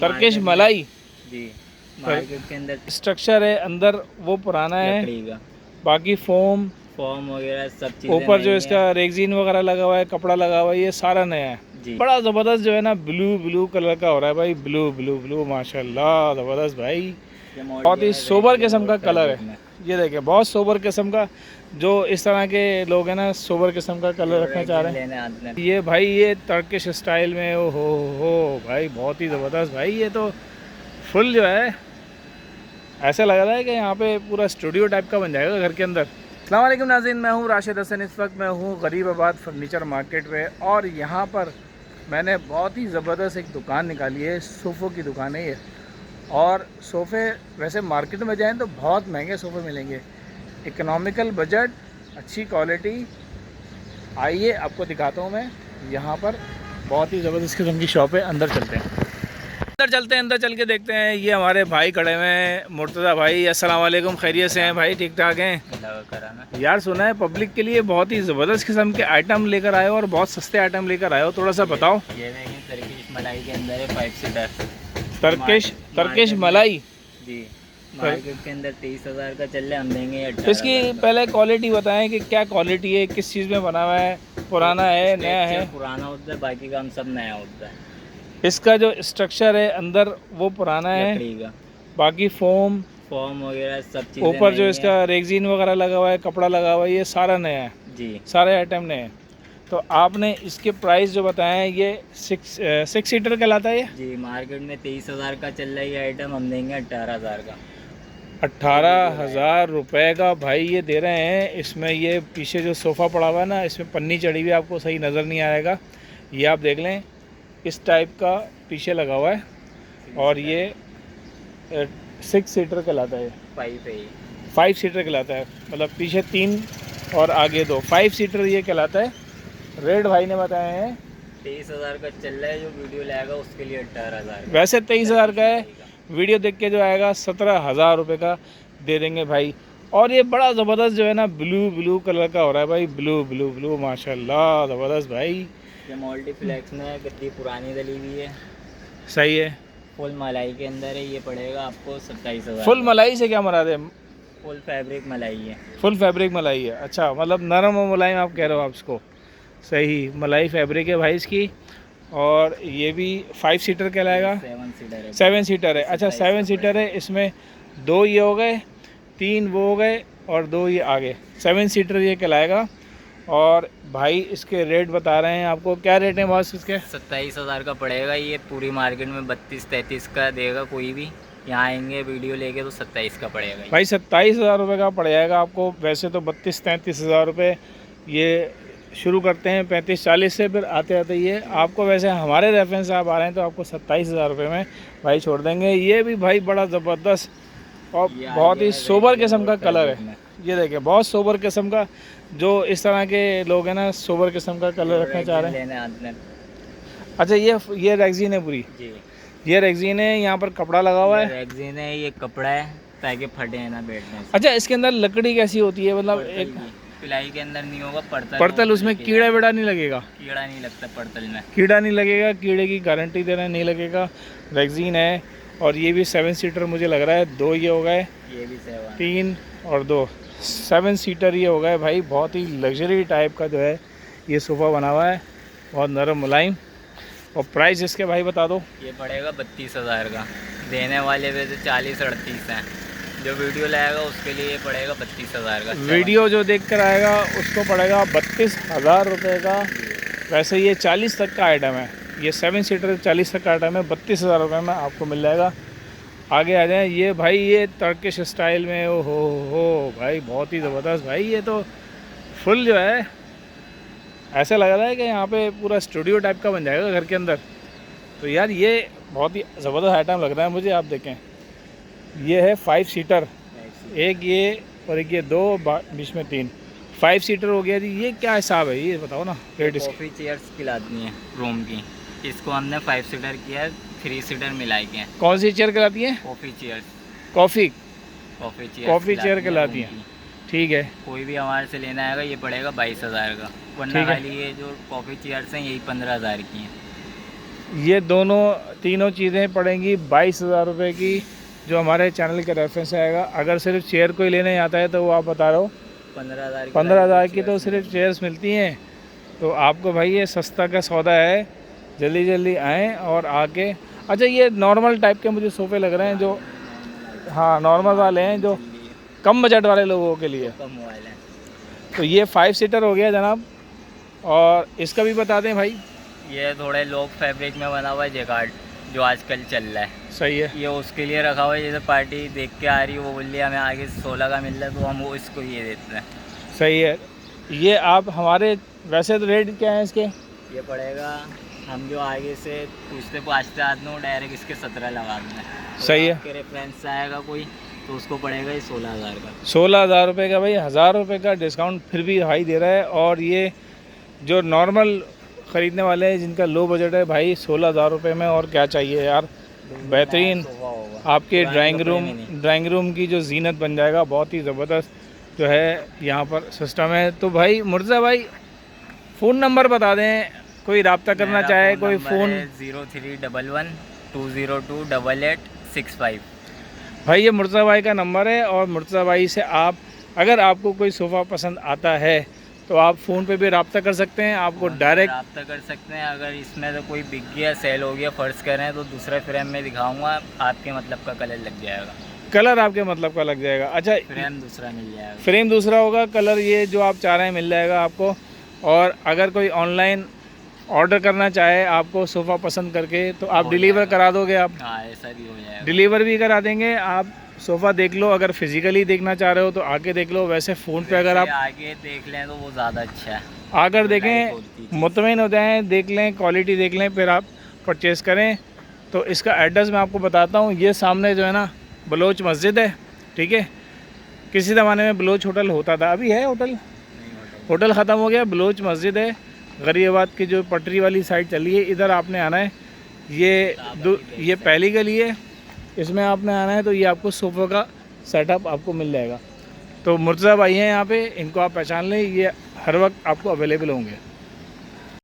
Turkish मलाई जी market के अंदर स्ट्रक्चर है, अंदर वो पुराना है, लकड़ी का बाकी फोम फॉर्म वगैरह सब चीजें ऊपर जो नई इसका रेगजीन वगैरह लगा हुआ है, कपड़ा लगा हुआ है, ये सारा नया है। जी। बड़ा ज़बरदस्त जो है ना ब्लू कलर का हो रहा है भाई, ब्लू माशाल्लाह ज़बरदस्त भाई। बहुत ही सोबर किस्म का कलर है, ये देखिए बहुत सोबर किस्म का, जो इस तरह के लोग हैं ना सोबर किस्म का कलर रखना चाह रहे हैं। ये भाई ये टर्किश स्टाइल में, ओ हो भाई बहुत ही ज़बरदस्त भाई। ये तो फुल जो है ऐसा लग रहा है कि यहाँ पे पूरा स्टूडियो टाइप का बन जाएगा घर के अंदर। अस्सलाम वालेकुम नाज़रीन, मैं हूँ राशिद हसन। इस वक्त मैं हूँ गरीबाबाद फर्नीचर मार्केट पे और यहाँ पर मैंने बहुत ही ज़बरदस्त एक दुकान निकाली है, सोफ़ों की दुकान है ये। और सोफ़े वैसे मार्केट में जाएं तो बहुत महंगे सोफ़े मिलेंगे, इकोनॉमिकल बजट, अच्छी क्वालिटी। आइए आपको दिखाता हूँ मैं, यहाँ पर बहुत ही ज़बरदस्त किस्म की शॉप है। अंदर चलते हैं, अंदर चल के देखते हैं। ये हमारे भाई खड़े हुए हैं, मुर्तज़ा भाई। अस्सलाम वालेकुम, खैरियत से हैं भाई? ठीक ठाक हैं यार। सुना है पब्लिक के लिए बहुत ही ज़बरदस्त किस्म के आइटम लेकर आए हो और बहुत सस्ते आइटम लेकर आए हो, थोड़ा सा बताओ। ये देखिए टर्किश मलाई के अंदर है 5 सीटर। टर्किश मलाई जी मार्केट के अंदर 23,000 का चल रहा है, हम देंगे 18,000। इसकी पहले क्वालिटी बताएं कि क्या क्वालिटी है, किस चीज़ में बना हुआ है, पुराना है नया है? पुराना होता है, बाकी काम सब नया होता है। इसका जो स्ट्रक्चर है अंदर वो पुराना है, लकड़ी का बाकी फोम वगैरह सब चीजें ऊपर जो इसका रेगजीन वगैरह लगा हुआ है, कपड़ा लगा हुआ है, ये सारा नया है जी, सारे आइटम नए हैं। तो आपने इसके प्राइस जो बताए हैं, ये 6 सीटर कहलाता है ये जी। मार्केट में 23,000 का चल रहा है ये आइटम, हम देंगे 18,000 का। 18,000 रुपये का भाई ये दे रहे हैं। इसमें ये पीछे जो सोफ़ा पड़ा हुआ है ना, इसमें पन्नी चढ़ी हुई है, आपको सही नज़र नहीं आएगा, ये आप देख लें, इस टाइप का पीछे लगा हुआ है। और ये 6 सीटर कहलाता है, 5 सीटर कहलाता है, मतलब पीछे 3 और आगे 2, 5 सीटर ये कहलाता है। रेट भाई ने बताए हैं 23,000 का चल रहा है, जो वीडियो लाएगा उसके लिए 18,000। वैसे 23,000 का है, वीडियो देख के जो आएगा 17,000 रुपये का दे देंगे भाई। और ये बड़ा ज़बरदस्त जो है ना ब्लू कलर का हो रहा है भाई, ब्लू माशाल्लाह ज़बरदस्त भाई। ये मल्टीप्लेक्स में गद्दी पुरानी दली हुई है, सही है। फुल मलाई के अंदर है, ये पड़ेगा आपको 27,000। फुल मलाई से क्या मराद है? फुल फैब्रिक मलाई है। फुल फैब्रिक मलाई है, अच्छा, मतलब नरम और मुलायम आप कह रहे हो आप इसको? सही, मलाई फैब्रिक है भाई इसकी। और ये भी 5 सीटर कहलाएगा, 7 सीटर है। अच्छा 7 सीटर है, इसमें 2 ये हो गए, 3 वो हो गए और 2 ये आगे, 7 सीटर ये कहलाएगा। और भाई इसके रेट बता रहे हैं आपको, क्या रेट है बॉस इसके? 27,000 का पड़ेगा ये। पूरी मार्केट में 32-33 का देगा कोई भी, यहाँ आएंगे वीडियो लेके तो 27 का पड़ेगा भाई। 27,000 रुपये का पड़ जाएगा आपको। वैसे तो 32-33 हज़ार रुपये ये शुरू करते हैं 35-40 से, फिर आते आते ये आपको, वैसे हमारे रेफरेंस से आप आ रहे हैं तो आपको 27,000 रुपये में भाई छोड़ देंगे। ये भी भाई बड़ा ज़बरदस्त और बहुत ही सोबर किस्म का कलर है, ये देखिए बहुत सोबर किस्म का, जो इस तरह के लोग हैं ना सोबर किस्म का कलर रखना चाह रहे हैं। अच्छा ये रेगजीन है पूरी जी, ये रेगजीन है, यहाँ पर कपड़ा लगा हुआ है। रेगजीन है, ये कपड़ा है ताकि फटे ना बैठने से। अच्छा इसके अंदर लकड़ी कैसी होती है, मतलब एक पिलाई के अंदर नहीं होगा, पड़तल उसमें कीड़ा वेड़ा नहीं लगेगा? कीड़ा नहीं लगता पड़तल में, कीड़ा नहीं लगेगा, कीड़े की गारंटी दे रहे हैं, नहीं लगेगा। रेगजीन है और ये भी 7 सीटर मुझे लग रहा है। 2 ये हो गए, ये भी 7, 3 और 2 7 सीटर ये हो गए भाई। बहुत ही लग्जरी टाइप का जो है ये सोफ़ा बना हुआ है, बहुत नरम मुलायम। और प्राइस इसके भाई बता दो। ये पड़ेगा 32,000 का, देने वाले वैसे 40-38 हैं, जो वीडियो लाएगा उसके लिए ये पड़ेगा 32,000 का। वीडियो जो देख कर आएगा उसको पड़ेगा 32,000 रुपये का। वैसे ये 40 तक का आइटम है, ये 7 सीटर 40 तक का आइटम है, 32,000 रुपये में आपको मिल जाएगा। आगे आ जाएँ, ये भाई ये टर्किश स्टाइल में, ओ हो भाई बहुत ही ज़बरदस्त भाई। ये तो फुल जो है ऐसा लग रहा है कि यहाँ पे पूरा स्टूडियो टाइप का बन जाएगा घर के अंदर। तो यार ये बहुत ही ज़बरदस्त आइटम लग रहा है मुझे। आप देखें ये है 5 सीटर, एक ये और एक ये 2, बीच में 3, 5 सीटर हो गया जी। ये क्या हिसाब है ये बताओ ना रेट इसकी? कॉफ़ी चेयर्स खिलाती हैं रूम की, इसको हमने 5 सीटर किया है, 3 सीटर मिलाई के हैं। कौन सी चेयर कहलाती है? Coffee chairs. कॉफ़ी चेयर कहलाती है, ठीक है। कोई भी हमारे से लेना आएगा ये पड़ेगा 22,000 का, वरना खाली ये जो कॉफ़ी चेयर्स हैं यही 15,000 की हैं। ये तीनों चीज़ें पड़ेंगी 22,000 रुपये की, जो हमारे चैनल के रेफरेंस आएगा। अगर सिर्फ चेयर कोई लेने आता है तो वो आप बता रहे हो 15,000 की तो सिर्फ चेयर्स मिलती हैं। तो आपको भाई ये सस्ता का सौदा है, जल्दी जल्दी आएँ और आके। अच्छा, ये नॉर्मल टाइप के मुझे सोफ़े लग रहे हैं जो, हाँ नॉर्मल वाले हैं जो कम बजट वाले लोगों के लिए। कम वाले हैं। तो ये 5 सीटर हो गया जनाब। और इसका भी बता दें भाई। ये थोड़े लोग फैब्रिक में बना हुआ है जेकार्ड, जो आजकल चल रहा है। सही है। ये उसके लिए रखा हुआ है, जैसे पार्टी देख के आ रही है, वो बोल रही है हमें आगे 16 का मिल रहा है तो हम वो इसको ये देते हैं। सही है। ये आप हमारे वैसे तो रेट क्या है इसके? ये पड़ेगा, हम जो आगे से पूछते आते हैं डायरेक्ट इसके 17 लगा दें। सही है। आपके रेफरेंस से आएगा कोई तो उसको पड़ेगा ये 16,000 का। 16,000 रुपये का भाई, 1,000 रुपये का डिस्काउंट फिर भी भाई दे रहा है। और ये जो नॉर्मल ख़रीदने वाले हैं जिनका लो बजट है भाई, 16,000 रुपये में और क्या चाहिए यार। बेहतरीन आपके ड्राइंग रूम की जो जीनत बन जाएगा, बहुत ही ज़बरदस्त जो है यहाँ पर सिस्टम है। तो भाई मुर्जा भाई फ़ोन नंबर बता दें, कोई रब्ता करना चाहे कोई फ़ोन। 0311-202-8865। भाई ये मुर्जा भाई का नंबर है, और मुर्जा भाई से आप अगर आपको कोई सोफ़ा पसंद आता है तो आप फ़ोन पे भी रब्ता कर सकते हैं, आपको डायरेक्ट रब्ता कर सकते हैं। अगर इसमें तो कोई बिक गया, सेल हो गया, फ़र्ज़ करें तो दूसरे फ्रेम में दिखाऊंगा, आपके मतलब का कलर लग जाएगा। कलर आपके मतलब का लग जाएगा। अच्छा, फ्रेम दूसरा मिल जाएगा। फ्रेम दूसरा होगा, कलर ये जो आप चाह रहे हैं मिल जाएगा आपको। और अगर कोई ऑनलाइन ऑर्डर करना चाहे आपको सोफ़ा पसंद करके तो आप डिलीवर करा दोगे आप? हाँ, ऐसा भी हो जाएगा। डिलीवर भी करा देंगे। आप सोफ़ा देख लो, अगर फिज़िकली देखना चाह रहे हो तो आके देख लो। वैसे फ़ोन पे अगर आप आगे देख लें तो वो ज़्यादा अच्छा है। आकर देखें, मुतमईन हो जाएँ, देख लें, क्वालिटी देख लें, फिर आप परचेज़ करें। तो इसका एड्रेस मैं आपको बताता हूँ। ये सामने जो है ना बलोच मस्जिद है, ठीक है। किसी ज़माने में बलोच होटल होता था, अभी है होटल ख़त्म हो गया। बलोच मस्जिद है, गरीबाबाद की जो पटरी वाली साइड चली है, इधर आपने आना है। ये पहली गली है, इसमें आपने आना है तो ये आपको सोफ़े का सेटअप आपको मिल जाएगा। तो मुर्तज़ा भाई हैं यहाँ पे, इनको आप पहचान लें, ये हर वक्त आपको अवेलेबल होंगे।